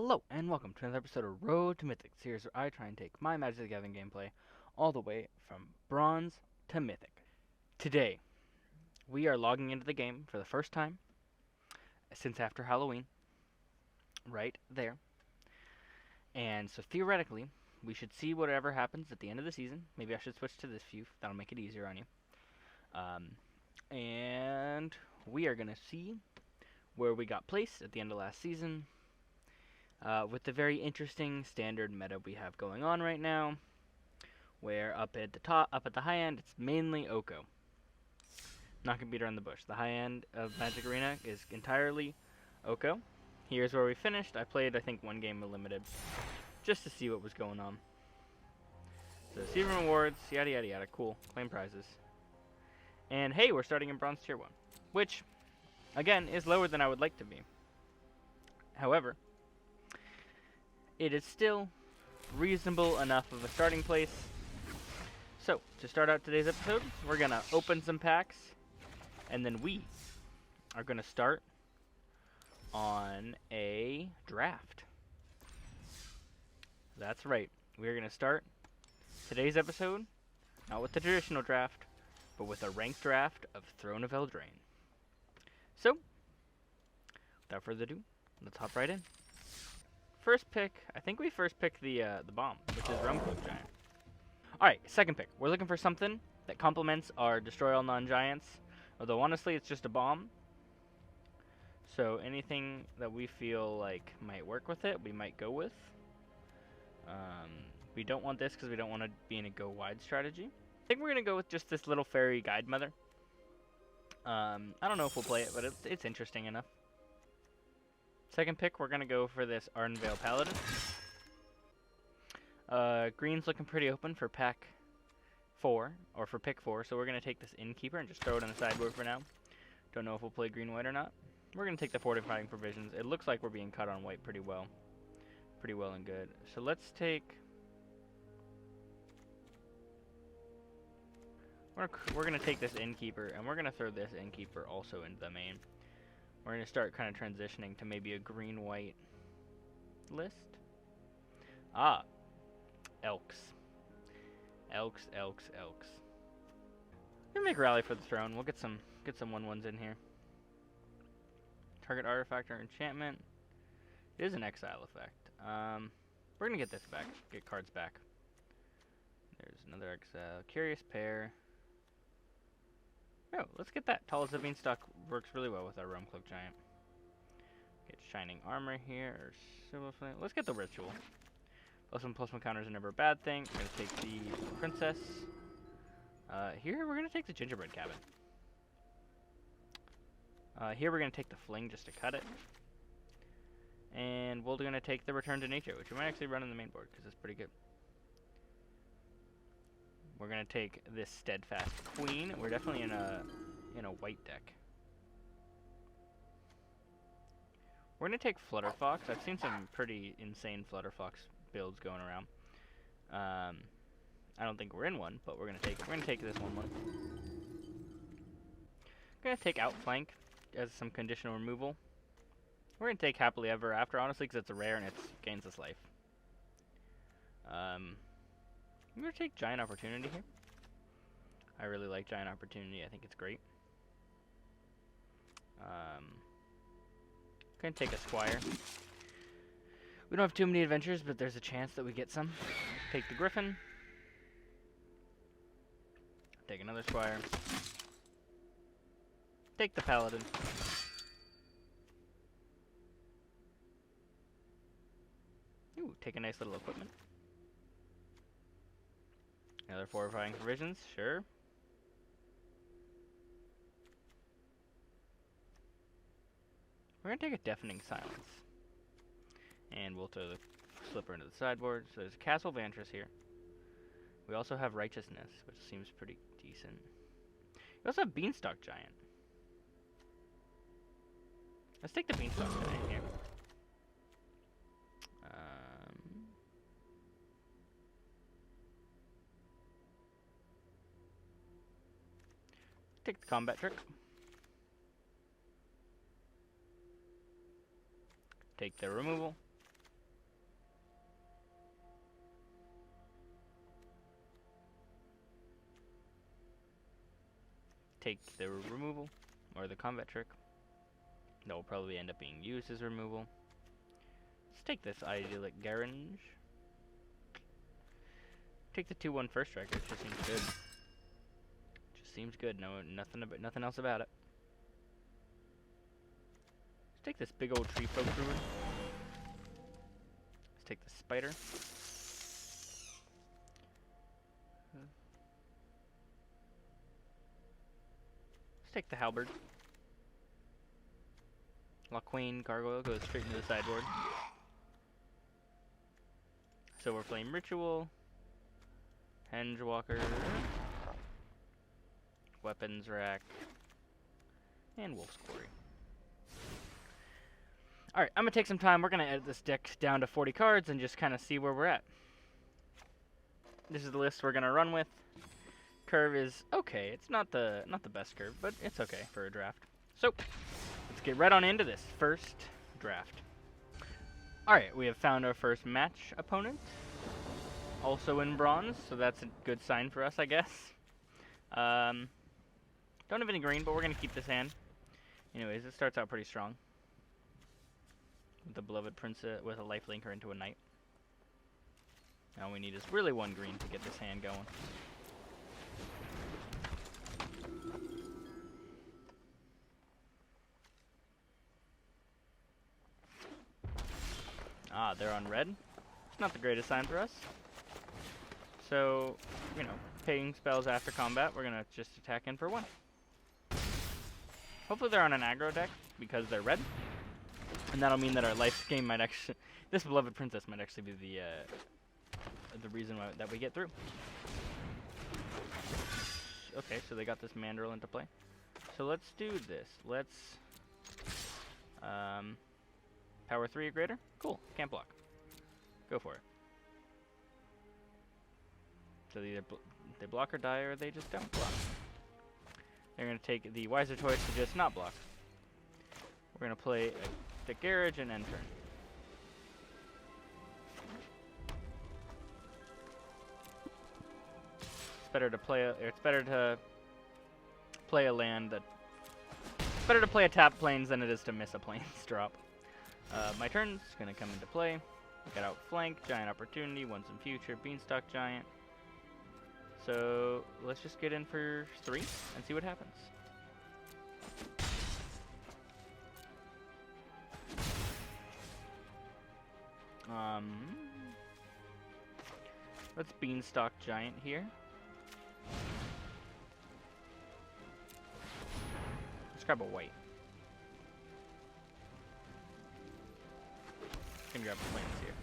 Hello, and welcome to another episode of Road to Mythic, series where I try and take my Magic the Gathering gameplay all the way from Bronze to Mythic. Today, we are logging into the game for the first time since after Halloween, right there. And so theoretically, we should see whatever happens at the end of the season. Maybe I should switch to this view, that'll make it easier on you. And we are going to see where we got placed at the end of last season, with the very interesting standard meta we have going on right now, where up at the high end, it's mainly Oko. Not gonna beat around the bush. The high end of Magic Arena is entirely Oko. Here's where we finished. I played, I think, one game of limited, just to see what was going on. So, receiving rewards, yada yada yada. Cool. Claim prizes. And hey, we're starting in Bronze Tier 1, which, again, is lower than I would like to be. However, it is still reasonable enough of a starting place. So, to start out today's episode, we're going to open some packs, and then we are going to start on a draft. That's right, we're going to start today's episode, not with the traditional draft, but with a ranked draft of Throne of Eldraine. So, without further ado, let's hop right in. First pick, I think we first picked the bomb, which is Rumcloak Giant. Alright, second pick. We're looking for something that complements our Destroy All Non-Giants. Although, honestly, it's just a bomb. So, anything that we feel like might work with it, we might go with. We don't want this because we don't want to be in a go-wide strategy. I think we're going to go with just this little fairy guide mother. I don't know if we'll play it, but it's interesting enough. Second pick, we're going to go for this Ardenvale Paladin. Green's looking pretty open for pack 4, or for pick 4, so we're going to take this Innkeeper and just throw it on the sideboard for now. Don't know if we'll play green-white or not. We're going to take the Fortifying Provisions. It looks like we're being cut on white pretty well. Pretty well and good. So let's take... We're going to take this Innkeeper, and we're going to throw this Innkeeper also into the main. We're going to start kind of transitioning to maybe a green-white list. Ah. Elks. Elks. We're gonna make Rally for the Throne. We'll get some 1/1s in here. Target artifact or enchantment. It is an exile effect. We're gonna get this back. Get cards back. There's another exile. Curious Pair. Oh, let's get that. Tall as a Beanstalk works really well with our Rumcloak Giant. Get Shining Armor here, or Silver Flame. Let's get the Ritual. +1/+1 counters are never a bad thing. We're going to take the Princess. Here, we're going to take the Gingerbread Cabin. Here, we're going to take the Fling just to cut it. And we're going to take the Return to Nature, which we might actually run in the main board, because it's pretty good. We're going to take this Steadfast Queen. We're definitely in a white deck. We're going to take Flutterfox. I've seen some pretty insane Flutterfox builds going around. I don't think we're in one, but we're gonna take this one. Gonna take Outflank as some conditional removal. We're gonna take Happily Ever After, honestly, because it's a rare and it gains us life. I'm gonna take Giant Opportunity here. I really like Giant Opportunity. I think it's great. Gonna take a Squire. We don't have too many adventures, but there's a chance that we get some. Take the Griffin. Take another Squire. Take the Paladin. Ooh, take a nice little equipment. Another Fortifying Provisions, sure. We're gonna take a Deafening Silence. And we'll throw the Slipper into the sideboard. So there's a Castle Vantress here. We also have Righteousness, which seems pretty decent. We also have Beanstalk Giant. Let's take the Beanstalk Giant here. Take the Combat Trick. Take the removal. take the removal, or the combat trick. That will probably end up being used as removal. Let's take this Idyllic Garage. Take the 2/1 first striker. It just seems good. Just seems good. No, nothing else about it. Let's take this big old tree folk druid. Let's take the spider. Let's take the halberd. Queen Gargoyle goes straight into the sideboard. Silver Flame Ritual. Hengewalker. Weapons Rack. And Wolf's Quarry. Alright, I'm going to take some time. We're going to edit this deck down to 40 cards and just kind of see where we're at. This is the list we're going to run with. Curve is okay. It's not the best curve, but it's okay for a draft. So, let's get right on into this first draft. Alright, we have found our first match opponent. Also in bronze, so that's a good sign for us, I guess. Don't have any green, but we're going to keep this hand. Anyways, it starts out pretty strong. With the Beloved Princess with a life linker into a knight. All we need is really one green to get this hand going. Ah, they're on red. It's not the greatest sign for us. So, paying spells after combat, we're going to just attack in for 1. Hopefully they're on an aggro deck because they're red. And that'll mean that our life game might actually... This Beloved Princess might actually be the reason that we get through. Okay, so they got this Mandrill into play. So let's do this. Let's... power 3 or greater? Cool, can't block. Go for it. So they either they block or die, or they just don't block. They're going to take the wiser choice to just not block. We're going to play a Mythic Garage and end turn. It's better to play a land that... It's better to play a tap plains than it is to miss a plains drop. My turn's going to come into play. Got Outflank, Giant Opportunity, Once in Future, Beanstalk Giant. So let's just get in for 3 and see what happens. Let's Beanstalk Giant here. Let's grab a white. Can grab the plains here.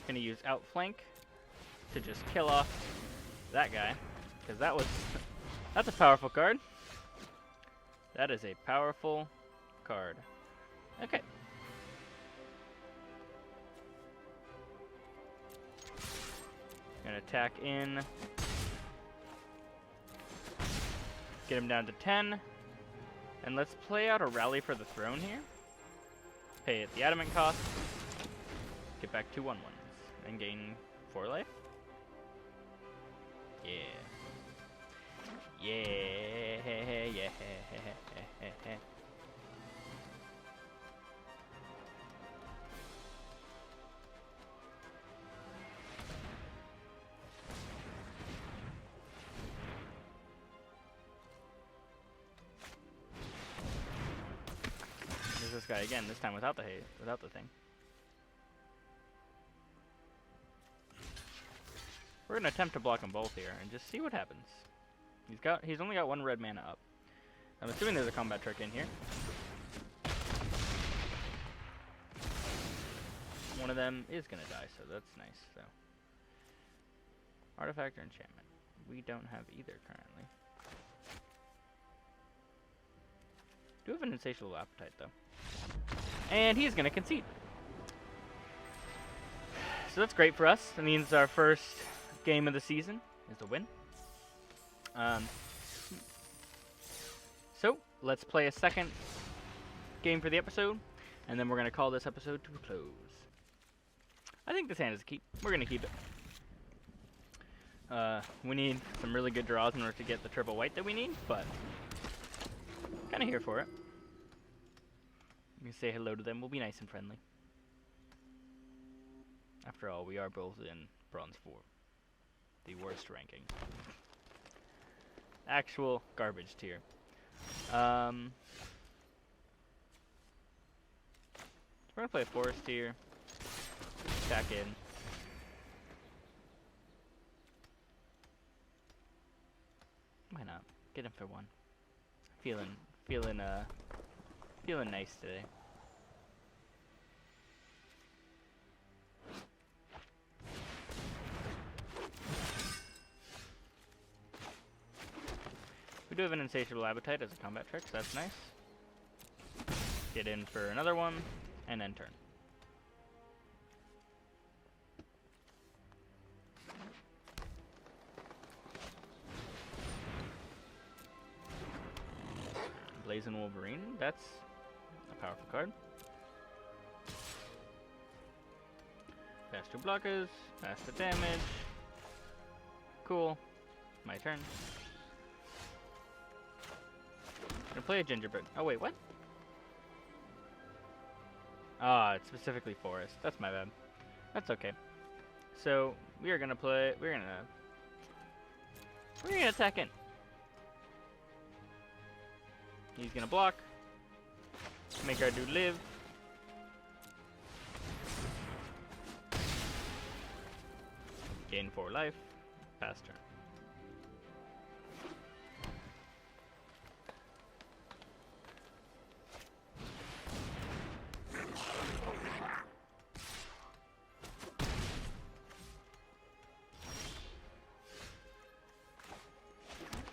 Gonna use Outflank to just kill off that guy, because that's a powerful card. That is a powerful card. Okay. Gonna attack in. Get him down to 10. And let's play out a Rally for the Throne here. Pay it the Adamant cost. Get back 2/1/1s. And gain 4 life. Yeah. Yeah. There's this guy again, this time without the thing. We're gonna attempt to block them both here and just see what happens. He's only got 1 red mana up. I'm assuming there's a combat trick in here. One of them is gonna die, so that's nice. So, artifact or enchantment. We don't have either currently. Do have an insatiable appetite though. And he's gonna concede. So that's great for us. That means our first game of the season is a win. So, let's play a second game for the episode, and then we're going to call this episode to a close. I think this hand is a keep. We're going to keep it. We need some really good draws in order to get the triple white that we need, but kind of here for it. We can say hello to them. We'll be nice and friendly. After all, we are both in Bronze 4. The worst ranking. Actual garbage tier. We're going to play a forest here. Back in. Why not? Get him for one. Feeling nice today. We do have an insatiable appetite as a combat trick, so that's nice. Get in for another one, and then turn. Blazing Wolverine, that's a powerful card. Pass 2 blockers, pass the damage. Cool. My turn. Gonna play a gingerbread. Oh wait, what? Ah, it's specifically forest. That's my bad. That's okay. So we are gonna play. We're gonna attack in. He's gonna block. Make our dude live. Gain 4 life. Pass turn.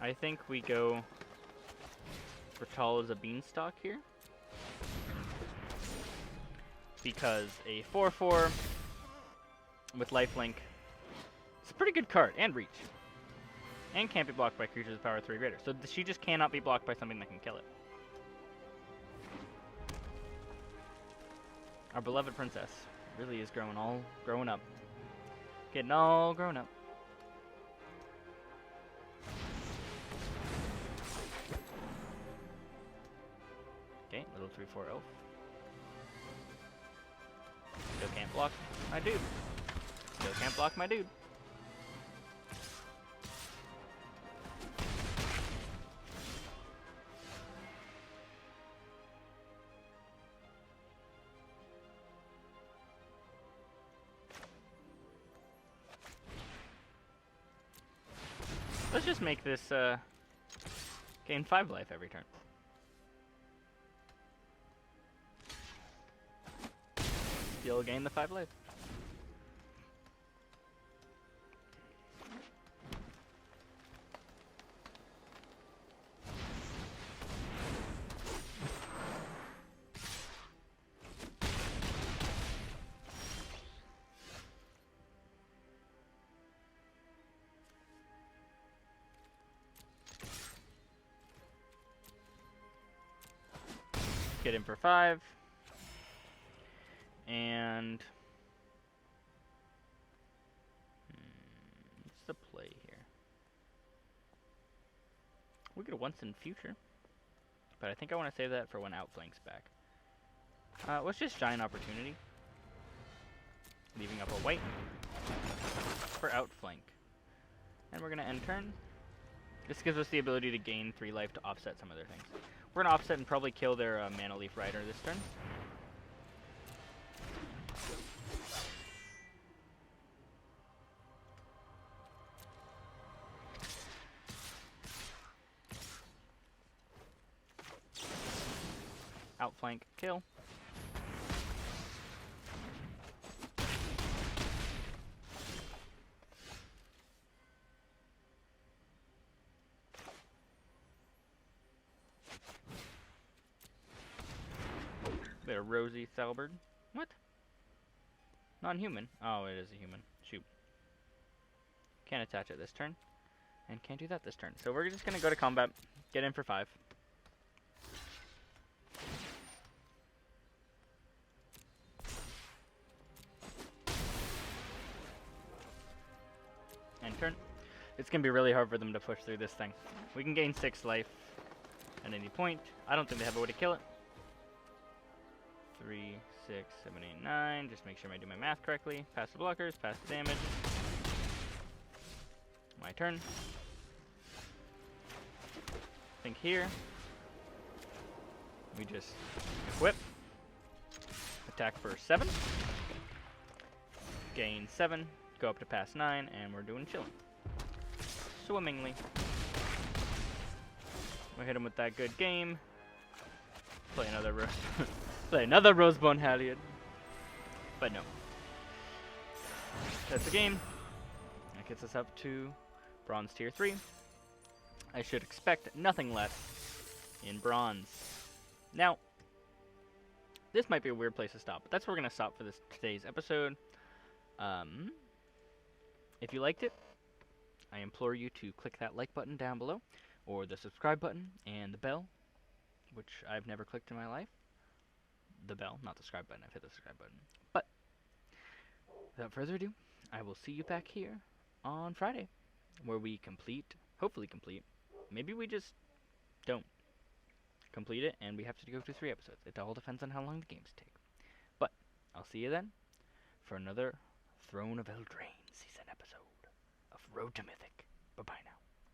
I think we go for tall as a beanstalk here. Because a 4/4 with lifelink is a pretty good card, and reach. And can't be blocked by creatures of power 3 greater. So she just cannot be blocked by something that can kill it. Our beloved princess really is growing up. Getting all grown up. Okay, little 3/4 elf. Still can't block my dude. Still can't block my dude. Let's just make this gain 5 life every turn. You'll gain the 5 life. Get in for 5. And what's the play here? We could once in future, but I think I want to save that for when Outflank's back. Let's just Giant Opportunity, leaving up a white for Outflank, and we're gonna end turn. This gives us the ability to gain 3 life to offset some other things. We're gonna offset and probably kill their Mana Leaf Rider this turn. Outflank, kill. Bit of Rosy Salberd. What? Non-human. Oh, it is a human. Shoot. Can't attach it this turn. And can't do that this turn. So we're just going to go to combat. Get in for 5. turn. It's going to be really hard for them to push through this thing. We can gain 6 life at any point. I don't think they have a way to kill it. 3, 6, 7, 8, 9. Just make sure I do my math correctly. Pass the blockers, pass the damage. My turn. I think here we just equip. Attack for 7. Gain 7. Go up to pass 9, and we're doing chilling. Swimmingly. We'll hit him with that good game. Play another play another Rosebone Halliard. But no. That's the game. That gets us up to Bronze Tier 3. I should expect nothing less in Bronze. Now, this might be a weird place to stop, but that's where we're going to stop for today's episode. If you liked it, I implore you to click that like button down below, or the subscribe button, and the bell, which I've never clicked in my life. The bell, not the subscribe button. I've hit the subscribe button. But, without further ado, I will see you back here on Friday, where we hopefully complete. Maybe we just don't complete it, and we have to go through 3 episodes. It all depends on how long the games take. But, I'll see you then for another Throne of Eldraine season episode of Road to Mythic. Bye-bye now.